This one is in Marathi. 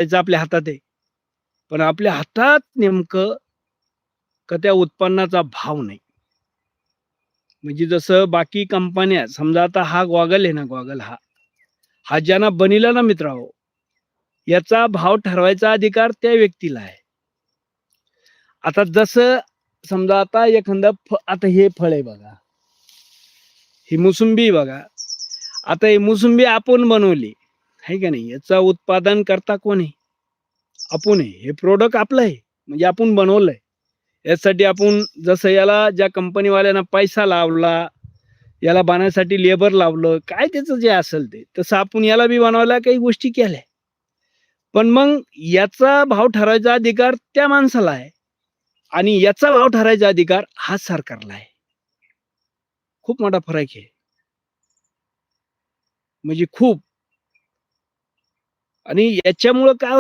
त्याचं आपल्या हातात आहे. पण आपल्या हातात नेमकं त्या उत्पन्नाचा भाव नाही. म्हणजे जसं बाकी कंपन्या समजा आता हा गॉगल आहे ना, गॉगल हा, हा ज्यांना बनविला ना मित्रांनो, याचा भाव ठरवायचा अधिकार त्या व्यक्तीला आहे. आता जसं समजा आता एखादं आता हे फळ आहे बघा, ही मोसंबी आहे बघा. आता ही मोसंबी आपण बनवली, आहे का नाही? याचं उत्पादन करता कोण आहे? आपण आहे. हे प्रॉडक्ट आपलं आहे. म्हणजे आपण बनवलंय. यासाठी आपण जसं याला ज्या कंपनीवाल्यानं पैसा लावला, याला बनवायसाठी लेबर लावलं, काय त्याचं जे असेल ते, तसं आपण याला बी बनवायला काही गोष्टी केल्या. पण मग याचा भाव ठरवायचा अधिकार त्या माणसाला आहे आणि याचा भाव ठरवायचा अधिकार हा सरकारला आहे. खूप मोठा फरक आहे. म्हणजे खूप आणि याच्यामुळं काय